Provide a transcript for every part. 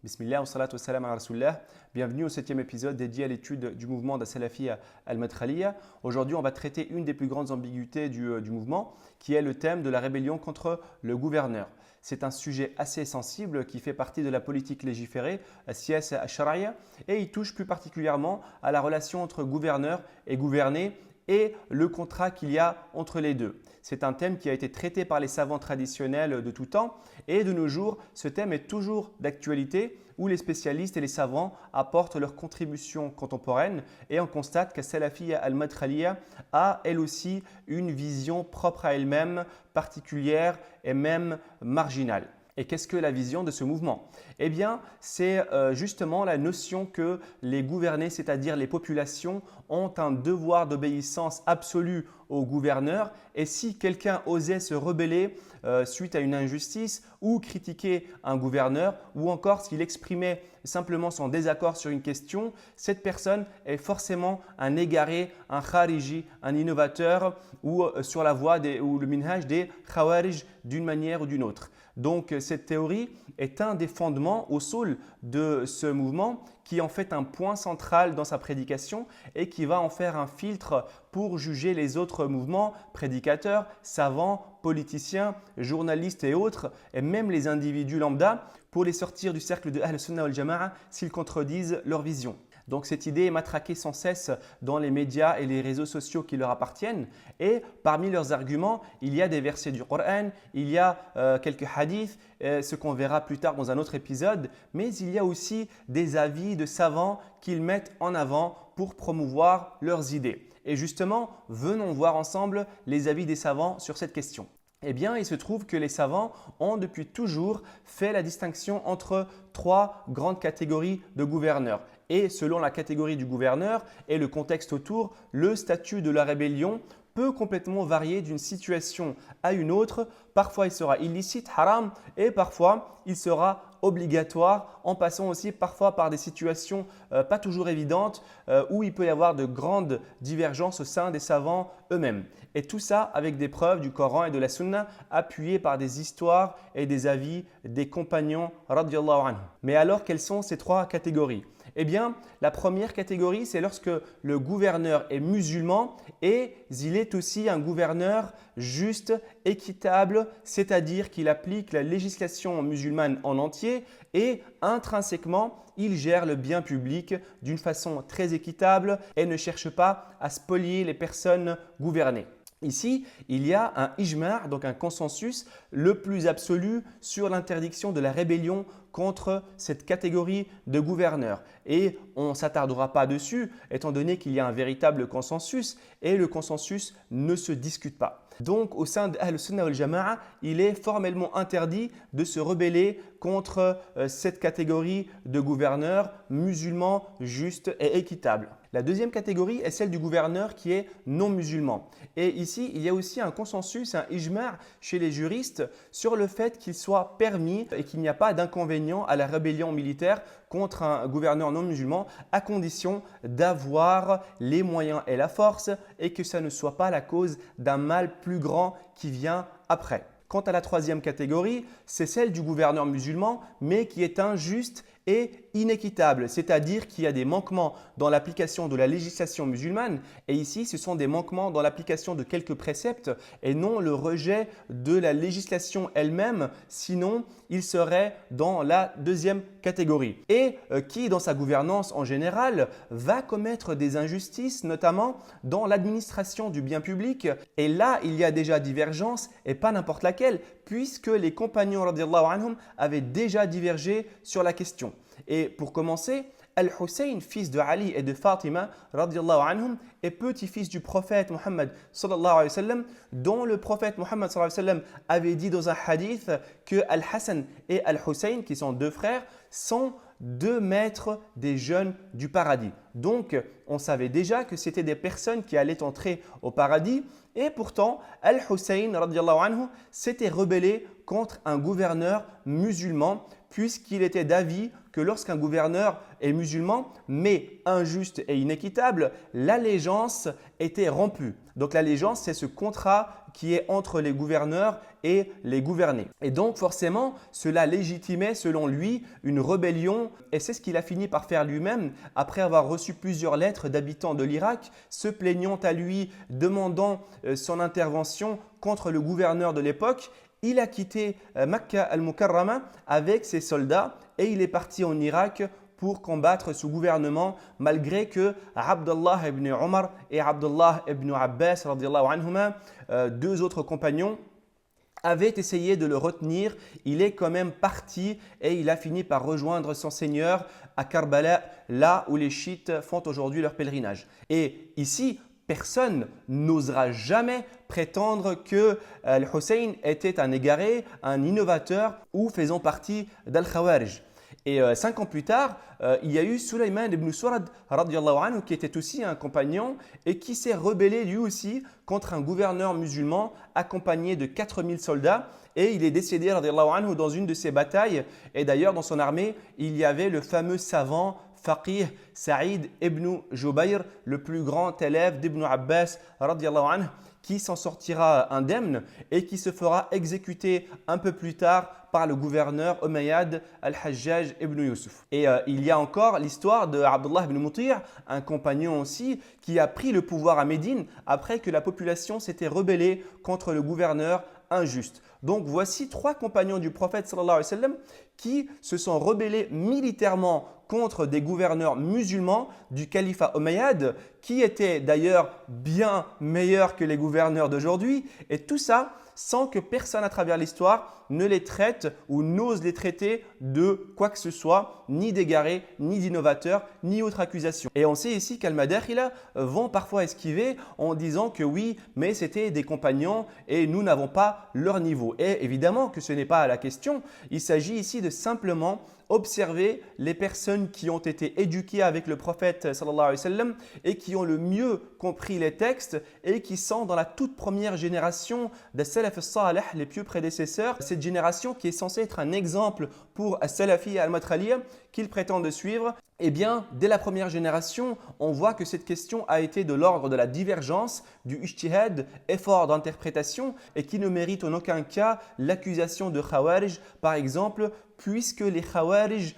Bismillah wa salatu wa salam ala rasulillah. Bienvenue au 7e épisode dédié à l'étude du mouvement de Salafiyya al-Madkhaliya. Aujourd'hui, on va traiter une des plus grandes ambiguïtés du mouvement, qui est le thème de la rébellion contre le gouverneur. C'est un sujet assez sensible qui fait partie de la politique légiférée, siyasa al-Shar'iyya, et il touche plus particulièrement à la relation entre gouverneur et gouverné et le contrat qu'il y a entre les deux. C'est un thème qui a été traité par les savants traditionnels de tout temps et de nos jours, ce thème est toujours d'actualité où les spécialistes et les savants apportent leurs contributions contemporaines et on constate que Salafiyya al-Madkhaliya a elle aussi une vision propre à elle-même, particulière et même marginale. Et qu'est-ce que la vision de ce mouvement? Eh bien, c'est justement la notion que les gouvernés, c'est-à-dire les populations, ont un devoir d'obéissance absolue au gouverneur. Et si quelqu'un osait se rebeller suite à une injustice ou critiquer un gouverneur ou encore s'il exprimait simplement son désaccord sur une question, cette personne est forcément un égaré, un khariji, un innovateur ou sur la voie ou le minhaj des khawarij d'une manière ou d'une autre. Donc cette théorie est un des fondements au sol de ce mouvement qui en fait un point central dans sa prédication et qui va en faire un filtre pour juger les autres mouvements, prédicateurs, savants, politiciens, journalistes et autres, et même les individus lambda pour les sortir du cercle de Ahl-Sunnah wal-Jama'a s'ils contredisent leur vision. Donc cette idée est matraquée sans cesse dans les médias et les réseaux sociaux qui leur appartiennent. Et parmi leurs arguments, il y a des versets du Coran, il y a quelques hadiths, ce qu'on verra plus tard dans un autre épisode. Mais il y a aussi des avis de savants qu'ils mettent en avant pour promouvoir leurs idées. Et justement, venons voir ensemble les avis des savants sur cette question. Eh bien, il se trouve que les savants ont depuis toujours fait la distinction entre trois grandes catégories de gouverneurs. Et selon la catégorie du gouverneur et le contexte autour, le statut de la rébellion peut complètement varier d'une situation à une autre. Parfois, il sera illicite, haram, et parfois, il sera obligatoire, en passant aussi parfois par des situations pas toujours évidentes où il peut y avoir de grandes divergences au sein des savants eux-mêmes. Et tout ça avec des preuves du Coran et de la Sunna appuyées par des histoires et des avis des compagnons radiyallahu anhum. Mais alors, quelles sont ces trois catégories? Eh bien, la première catégorie, c'est lorsque le gouverneur est musulman et il est aussi un gouverneur juste, équitable, c'est-à-dire qu'il applique la législation musulmane en entier et intrinsèquement, il gère le bien public d'une façon très équitable et ne cherche pas à spolier les personnes gouvernées. Ici, il y a un ijma', donc un consensus le plus absolu sur l'interdiction de la rébellion contre cette catégorie de gouverneurs. Et on ne s'attardera pas dessus étant donné qu'il y a un véritable consensus et le consensus ne se discute pas. Donc, au sein de Ahl-Sunnah wal-Jama'a, il est formellement interdit de se rebeller contre cette catégorie de gouverneurs musulmans justes et équitables. La deuxième catégorie est celle du gouverneur qui est non musulman. Et ici, il y a aussi un consensus, un ijma' chez les juristes sur le fait qu'il soit permis et qu'il n'y a pas d'inconvénient à la rébellion militaire contre un gouverneur non musulman à condition d'avoir les moyens et la force et que ça ne soit pas la cause d'un mal plus grand qui vient après. Quant à la troisième catégorie, c'est celle du gouverneur musulman mais qui est injuste et inéquitable, c'est-à-dire qu'il y a des manquements dans l'application de la législation musulmane et ici ce sont des manquements dans l'application de quelques préceptes et non le rejet de la législation elle-même, sinon il serait dans la deuxième catégorie et qui dans sa gouvernance en général va commettre des injustices notamment dans l'administration du bien public et là il y a déjà divergence et pas n'importe laquelle puisque les compagnons radiyallahu anhum avaient déjà divergé sur la question. Et pour commencer, Al-Hussein, fils de Ali et de Fatima, radiyallahu anhum, est petit-fils du prophète Muhammad sallallahu alayhi wa sallam, dont le prophète Muhammad sallallahu alayhi wa sallam avait dit dans un hadith que Al-Hassan et Al-Hussein, qui sont deux frères, sont deux maîtres des jeunes du paradis. Donc, on savait déjà que c'était des personnes qui allaient entrer au paradis et pourtant, Al-Hussein radiyallahu anhu s'était rebellé contre un gouverneur musulman puisqu'il était d'avis que lorsqu'un gouverneur est musulman, mais injuste et inéquitable, l'allégeance était rompue. Donc l'allégeance, c'est ce contrat qui est entre les gouverneurs et les gouvernés. Et donc forcément, cela légitimait selon lui une rébellion et c'est ce qu'il a fini par faire lui-même après avoir reçu plusieurs lettres d'habitants de l'Irak se plaignant à lui, demandant son intervention contre le gouverneur de l'époque. Il a quitté Makkah al-Mukarrama avec ses soldats et il est parti en Irak pour combattre ce gouvernement malgré que Abdullah ibn Omar et Abdullah ibn Abbas, anhuma, deux autres compagnons, avaient essayé de le retenir. Il est quand même parti et il a fini par rejoindre son Seigneur à Karbala, là où les chiites font aujourd'hui leur pèlerinage. Et ici, personne n'osera jamais prétendre que Al-Hussein était un égaré, un innovateur ou faisant partie d'Al-Khawarij. Et 5 ans plus tard, il y a eu Sulayman ibn Surad anhu, qui était aussi un compagnon et qui s'est rebellé lui aussi contre un gouverneur musulman accompagné de 4000 soldats. Et il est décédé anhu, dans une de ces batailles. Et d'ailleurs, dans son armée, il y avait le fameux savant Faqih Saïd ibn Jubayr, le plus grand élève d'Ibn Abbas anhu, qui s'en sortira indemne et qui se fera exécuter un peu plus tard par le gouverneur Umayyad al-Hajjaj ibn Yusuf. Et il y a encore l'histoire de Abdullah ibn Muti', un compagnon aussi, qui a pris le pouvoir à Médine après que la population s'était rebellée contre le gouverneur injuste. Donc voici 3 compagnons du prophète sallallahu alayhi wa sallam qui se sont rebellés militairement contre des gouverneurs musulmans du califat Umayyad qui étaient d'ailleurs bien meilleurs que les gouverneurs d'aujourd'hui et tout ça sans que personne à travers l'histoire ne les traite ou n'ose les traiter de quoi que ce soit, ni d'égarés, ni d'innovateurs, ni autre accusation. Et on sait ici qu'Al-Madakhila vont parfois esquiver en disant que oui, mais c'était des compagnons et nous n'avons pas leur niveau. Et évidemment que ce n'est pas la question, il s'agit ici de simplement observer les personnes qui ont été éduquées avec le prophète sallallahu alayhi wa sallam et qui ont le mieux compris les textes et qui sont dans la toute première génération des Salaf al-Salih, les pieux prédécesseurs. Cette génération qui est censée être un exemple pour As-Salafi al-Matraliya qu'ils prétendent suivre. Eh bien, dès la première génération, on voit que cette question a été de l'ordre de la divergence, du ijtihad, effort d'interprétation et qui ne mérite en aucun cas l'accusation de Khawarij, par exemple, puisque les Khawarij,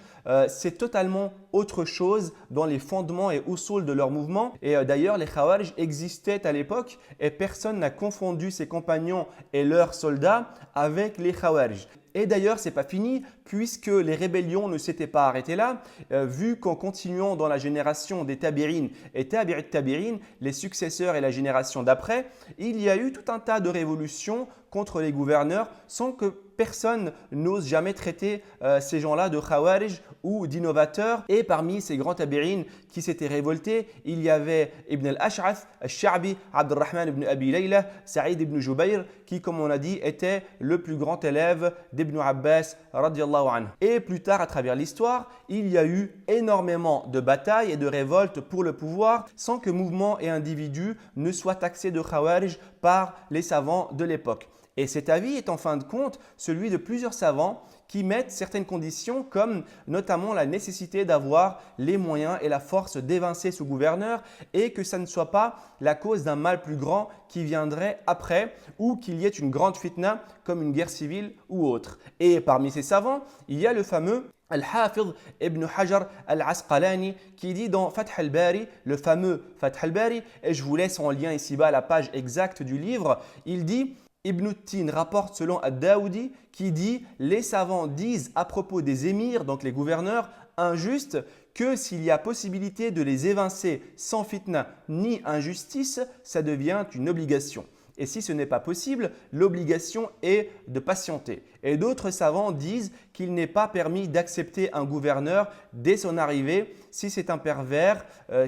c'est totalement autre chose dans les fondements et usul de leur mouvement. Et d'ailleurs, les Khawarij existaient à l'époque et personne n'a confondu ses compagnons et leurs soldats avec les Khawarij. Et d'ailleurs, ce n'est pas fini puisque les rébellions ne s'étaient pas arrêtées là, vu qu'en continuant dans la génération des Tabi'in et Tabi'it Tabi'in, les successeurs et la génération d'après, il y a eu tout un tas de révolutions contre les gouverneurs sans que personne n'ose jamais traiter ces gens-là de Khawarij ou d'innovateurs. Et parmi ces grands tabi'in qui s'étaient révoltés, il y avait Ibn al-Ash'ath, al-Sha'bi, Abdurrahman ibn Abi Layla, Saïd ibn Jubayr, qui comme on a dit était le plus grand élève d'Ibn Abbas radiyallahu anhu. Et plus tard à travers l'histoire, il y a eu énormément de batailles et de révoltes pour le pouvoir sans que mouvements et individus ne soient taxés de Khawarij par les savants de l'époque. Et cet avis est en fin de compte celui de plusieurs savants qui mettent certaines conditions comme notamment la nécessité d'avoir les moyens et la force d'évincer ce gouverneur et que ça ne soit pas la cause d'un mal plus grand qui viendrait après ou qu'il y ait une grande fitna comme une guerre civile ou autre. Et parmi ces savants, il y a le fameux Al-Hafidh ibn Hajar al-Asqalani qui dit dans Fath al-Bari, le fameux Fath al-Bari, et je vous laisse en lien ici-bas la page exacte du livre, il dit Ibn Tin rapporte selon Ad-Daoudi qui dit « Les savants disent à propos des émirs, donc les gouverneurs injustes, que s'il y a possibilité de les évincer sans fitna ni injustice, ça devient une obligation. Et si ce n'est pas possible, l'obligation est de patienter. » Et d'autres savants disent qu'il n'est pas permis d'accepter un gouverneur dès son arrivée si c'est un pervers,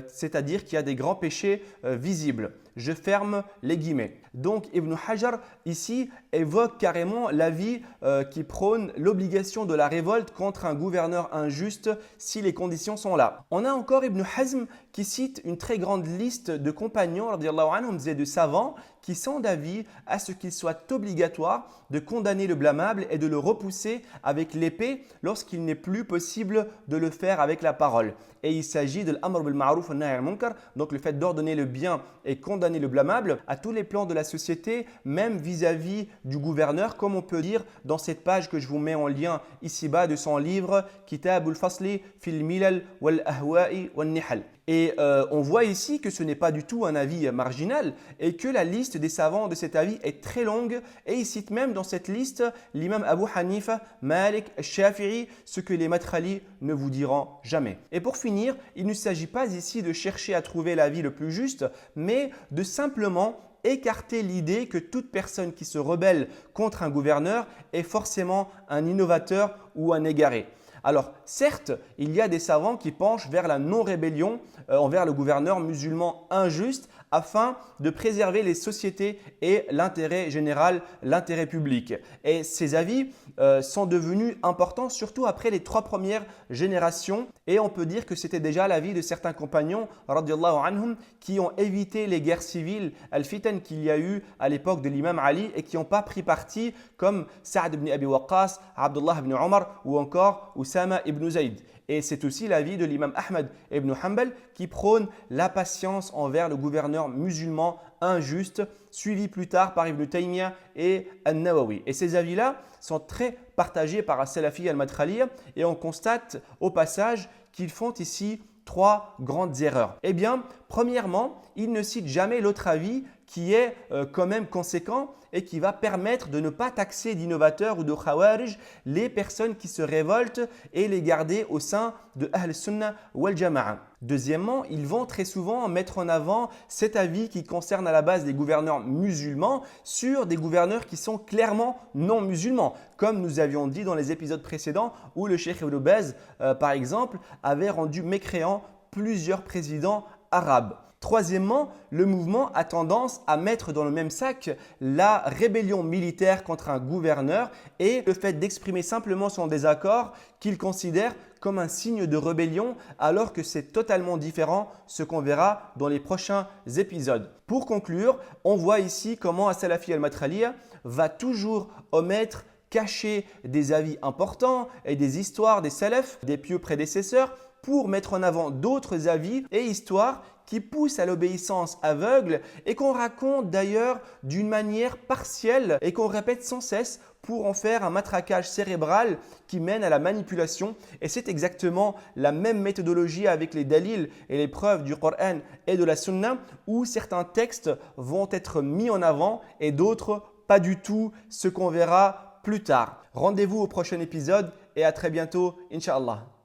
c'est-à-dire qu'il y a des grands péchés visibles. je ferme les guillemets. Donc Ibn Hajar ici évoque carrément l'avis qui prône l'obligation de la révolte contre un gouverneur injuste si les conditions sont là. On a encore Ibn Hazm qui cite une très grande liste de compagnons radiyallahu anhum et de savants qui sont d'avis à ce qu'il soit obligatoire de condamner le blâmable et de le repousser avec l'épée lorsqu'il n'est plus possible de le faire avec la parole. Et il s'agit de l'amr bil ma'ruf wa nahy anil munkar, donc le fait d'ordonner le bien et condamner le blâmable à tous les plans de la société, même vis-à-vis du gouverneur, comme on peut dire dans cette page que je vous mets en lien ici-bas de son livre Kitab al-Fasli fil Milal wal Ahwa'i wal Nihal. Et on voit ici que ce n'est pas du tout un avis marginal et que la liste des savants de cet avis est très longue et il cite même dans cette liste l'imam Abu Hanifa, Malik, Shafi'i, ce que les matralis ne vous diront jamais. Et pour finir, il ne s'agit pas ici de chercher à trouver l'avis le plus juste, mais de simplement écarter l'idée que toute personne qui se rebelle contre un gouverneur est forcément un innovateur ou un égaré. Alors certes, il y a des savants qui penchent vers la non-rébellion envers le gouverneur musulman injuste afin de préserver les sociétés et l'intérêt général, l'intérêt public. Et ces avis sont devenus importants surtout après les 3 premières générations et on peut dire que c'était déjà l'avis de certains compagnons radiyallahu anhum qui ont évité les guerres civiles, al-fitan qu'il y a eu à l'époque de l'imam Ali et qui n'ont pas pris parti comme Sa'd ibn Abi Waqqas, Abdullah ibn Omar ou encore Usama ibn Zayd. Et c'est aussi l'avis de l'imam Ahmad ibn Hanbal qui prône la patience envers le gouverneur musulman injuste, suivi plus tard par Ibn Taymiyyah et An-Nawawi. Et ces avis-là sont très partagés par As-Salafi al-Madkhaliya et on constate au passage qu'ils font ici 3 grandes erreurs. Eh bien, premièrement, ils ne citent jamais l'autre avis qui est quand même conséquent et qui va permettre de ne pas taxer d'innovateurs ou de khawarij les personnes qui se révoltent et les garder au sein de Ahl Sunnah wal Jama'a. Deuxièmement, ils vont très souvent mettre en avant cet avis qui concerne à la base des gouverneurs musulmans sur des gouverneurs qui sont clairement non musulmans, comme nous avions dit dans les épisodes précédents où le Cheikh Ibn Baz, par exemple, avait rendu mécréants plusieurs présidents arabes. Troisièmement, le mouvement a tendance à mettre dans le même sac la rébellion militaire contre un gouverneur et le fait d'exprimer simplement son désaccord qu'il considère comme un signe de rébellion alors que c'est totalement différent, ce qu'on verra dans les prochains épisodes. Pour conclure, on voit ici comment As-Salafi al-Madkhaliya va toujours omettre, cacher des avis importants et des histoires des salafs, des pieux prédécesseurs, pour mettre en avant d'autres avis et histoires qui poussent à l'obéissance aveugle et qu'on raconte d'ailleurs d'une manière partielle et qu'on répète sans cesse pour en faire un matraquage cérébral qui mène à la manipulation. Et c'est exactement la même méthodologie avec les dalils et les preuves du Coran et de la Sunna où certains textes vont être mis en avant et d'autres pas du tout, ce qu'on verra plus tard. Rendez-vous au prochain épisode et à très bientôt, Inch'Allah.